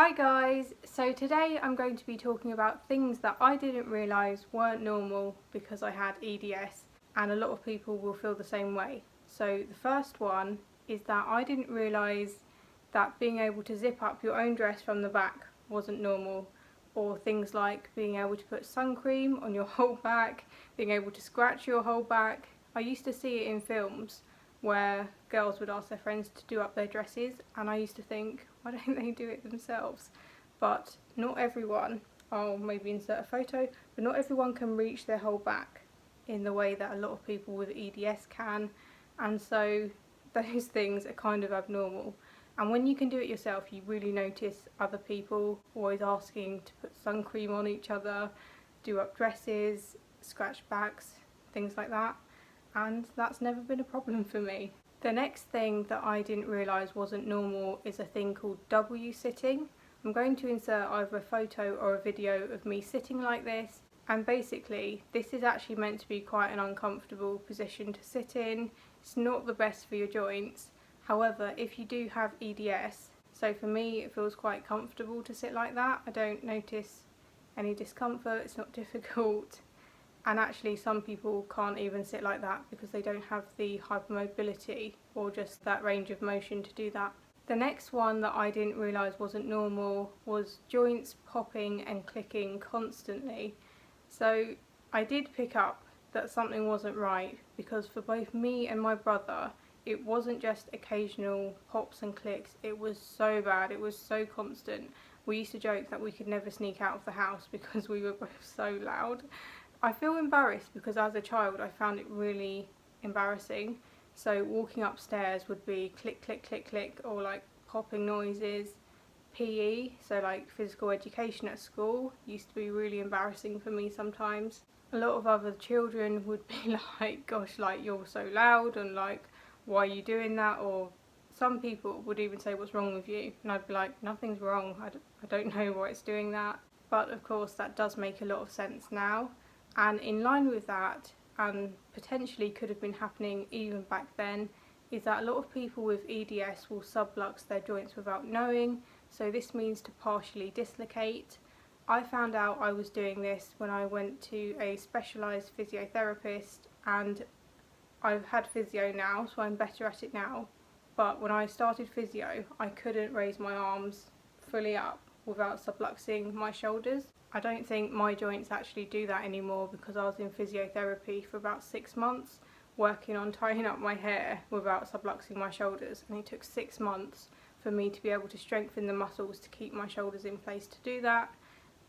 Hi guys, so today I'm going to be talking about things that I didn't realise weren't normal because I had EDS, and a lot of people will feel the same way. So the first one is that I didn't realise that being able to zip up your own dress from the back wasn't normal, or things like being able to put sun cream on your whole back, being able to scratch your whole back. I used to see it in films where girls would ask their friends to do up their dresses, and I used to think, why don't they do it themselves? But not everyone, I'll maybe insert a photo, but not everyone can reach their whole back in the way that a lot of people with EDS can, and so those things are kind of abnormal. And when you can do it yourself, you really notice other people always asking to put sun cream on each other, do up dresses, scratch backs, things like that. And that's never been a problem for me. The next thing that I didn't realise wasn't normal is a thing called W sitting. I'm going to insert either a photo or a video of me sitting like this, and basically this is actually meant to be quite an uncomfortable position to sit in. It's not the best for your joints. However, if you do have EDS, so for me it feels quite comfortable to sit like that. I don't notice any discomfort, it's not difficult. And actually some people can't even sit like that because they don't have the hypermobility or just that range of motion to do that. The next one that I didn't realise wasn't normal was joints popping and clicking constantly. So I did pick up that something wasn't right, because for both me and my brother it wasn't just occasional pops and clicks, it was so bad, it was so constant. We used to joke that we could never sneak out of the house because we were both so loud. I feel embarrassed because as a child I found it really embarrassing. So walking upstairs would be click, click, click, click, or like popping noises. PE, so like physical education at school, used to be really embarrassing for me sometimes. A lot of other children would be like, gosh, like you're so loud, and like, why are you doing that? Or some people would even say, what's wrong with you? And I'd be like, nothing's wrong, I don't know why it's doing that. But of course that does make a lot of sense now. And in line with that, and potentially could have been happening even back then, is that a lot of people with EDS will sublux their joints without knowing. So this means to partially dislocate. I found out I was doing this when I went to a specialised physiotherapist, and I've had physio now, so I'm better at it now. But when I started physio, I couldn't raise my arms fully up without subluxing my shoulders. I don't think my joints actually do that anymore because I was in physiotherapy for about 6 months working on tying up my hair without subluxing my shoulders, and it took 6 months for me to be able to strengthen the muscles to keep my shoulders in place to do that,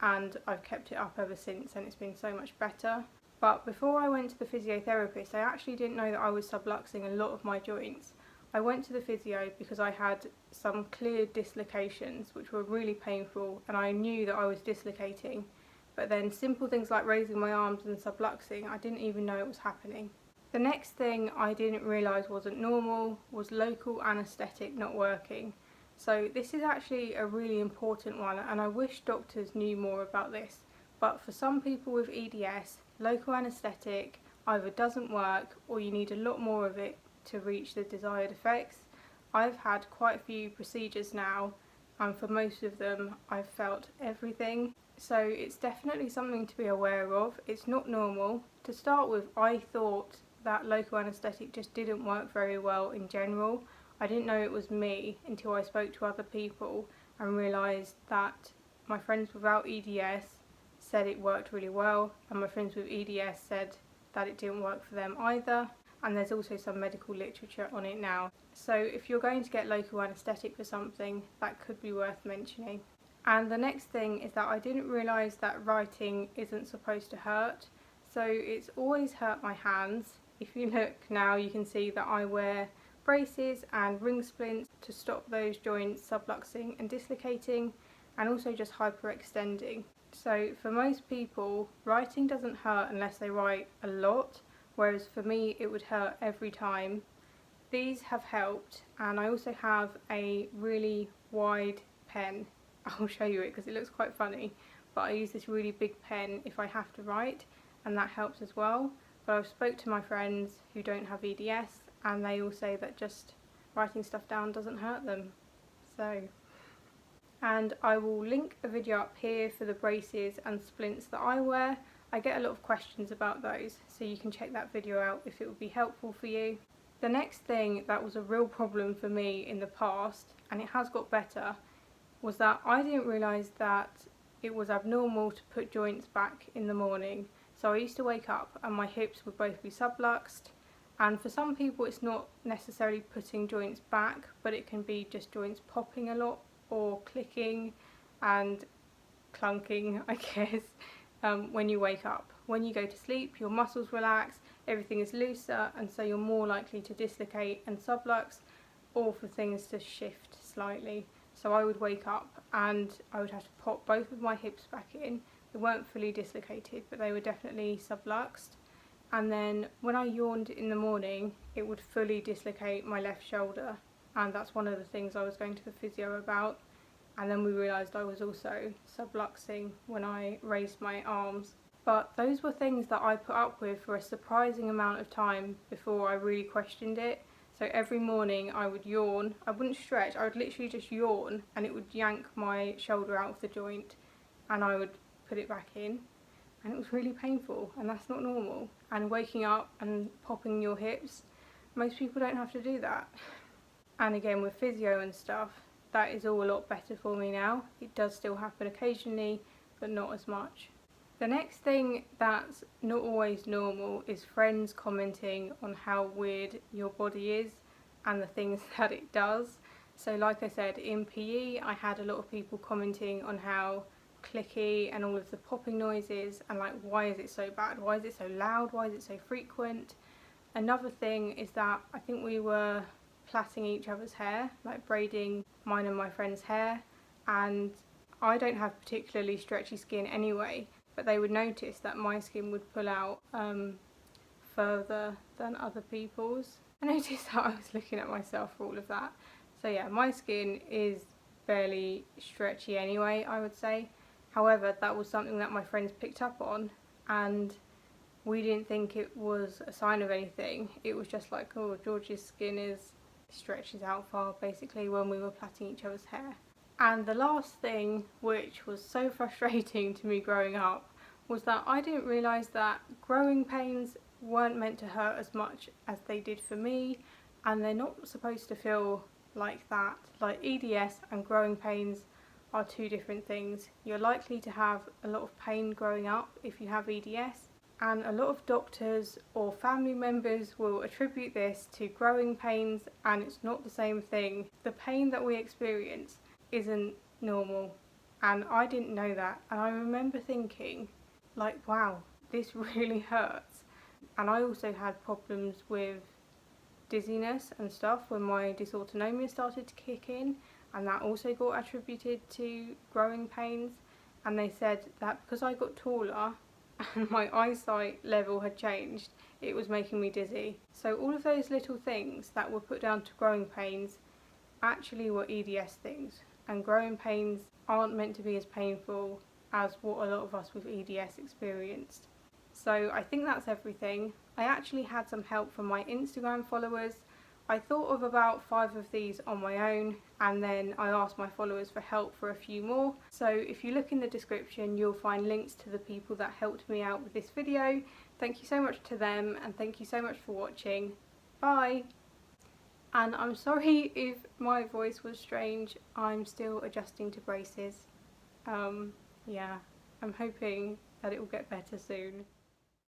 and I've kept it up ever since and it's been so much better. But before I went to the physiotherapist, I actually didn't know that I was subluxing a lot of my joints. I went to the physio because I had some clear dislocations which were really painful, and I knew that I was dislocating, but then simple things like raising my arms and subluxing, I didn't even know it was happening. The next thing I didn't realise wasn't normal was local anaesthetic not working. So this is actually a really important one, and I wish doctors knew more about this, but for some people with EDS, local anaesthetic either doesn't work or you need a lot more of it to reach the desired effects. I've had quite a few procedures now, and for most of them I've felt everything. So it's definitely something to be aware of. It's not normal. To start with, I thought that local anaesthetic just didn't work very well in general. I didn't know it was me until I spoke to other people and realised that my friends without EDS said it worked really well, and my friends with EDS said that it didn't work for them either. And there's also some medical literature on it now. So if you're going to get local anaesthetic for something, that could be worth mentioning. And the next thing is that I didn't realise that writing isn't supposed to hurt. So it's always hurt my hands. If you look now, you can see that I wear braces and ring splints to stop those joints subluxing and dislocating, and also just hyperextending. So for most people, writing doesn't hurt unless they write a lot, whereas for me it would hurt every time. These have helped, and I also have a really wide pen. I'll show you it because it looks quite funny, but I use this really big pen if I have to write, and that helps as well. But I've spoke to my friends who don't have EDS, and they all say that just writing stuff down doesn't hurt them. So and I will link a video up here for the braces and splints that I wear. I get a lot of questions about those, so you can check that video out if it would be helpful for you. The next thing that was a real problem for me in the past, and it has got better, was that I didn't realise that it was abnormal to put joints back in the morning. So I used to wake up and my hips would both be subluxed, and for some people it's not necessarily putting joints back, but it can be just joints popping a lot or clicking and clunking, I guess, when you wake up. When you go to sleep, your muscles relax, everything is looser, and so you're more likely to dislocate and sublux, or for things to shift slightly. So I would wake up and I would have to pop both of my hips back in. They weren't fully dislocated, but they were definitely subluxed. And then when I yawned in the morning, it would fully dislocate my left shoulder. And that's one of the things I was going to the physio about. And then we realised I was also subluxing when I raised my arms. But those were things that I put up with for a surprising amount of time before I really questioned it. So every morning I would yawn. I wouldn't stretch, I would literally just yawn, and it would yank my shoulder out of the joint, and I would put it back in, and it was really painful, and that's not normal. And waking up and popping your hips, most people don't have to do that. And again, with physio and stuff, that is all a lot better for me now. It does still happen occasionally, but not as much. The next thing that's not always normal is friends commenting on how weird your body is and the things that it does. So like I said, in PE I had a lot of people commenting on how clicky and all of the popping noises, and like, why is it so bad? Why is it so loud? Why is it so frequent? Another thing is that I think we were plaiting each other's hair, like braiding mine and my friend's hair, and I don't have particularly stretchy skin anyway, but they would notice that my skin would pull out further than other people's. I noticed that I was looking at myself for all of that. So yeah, my skin is fairly stretchy anyway, I would say. However, that was something that my friends picked up on, and we didn't think it was a sign of anything. It was just like, oh, George's skin stretches out far, basically, when we were plaiting each other's hair. And the last thing, which was so frustrating to me growing up, was that I didn't realise that growing pains weren't meant to hurt as much as they did for me, and they're not supposed to feel like that. Like, EDS and growing pains are two different things. You're likely to have a lot of pain growing up if you have EDS, and a lot of doctors or family members will attribute this to growing pains, and it's not the same thing. The pain that we experience isn't normal, and I didn't know that, and I remember thinking, like, wow, this really hurts. And I also had problems with dizziness and stuff when my dysautonomia started to kick in, and that also got attributed to growing pains. And they said that because I got taller and my eyesight level had changed, it was making me dizzy. So all of those little things that were put down to growing pains actually were EDS things, and growing pains aren't meant to be as painful as what a lot of us with EDS experienced. So I think that's everything. I actually had some help from my Instagram followers. I thought of about 5 of these on my own, and then I asked my followers for help for a few more. So if you look in the description, you'll find links to the people that helped me out with this video. Thank you so much to them, and thank you so much for watching. Bye! And I'm sorry if my voice was strange. I'm still adjusting to braces. Yeah, I'm hoping that it will get better soon.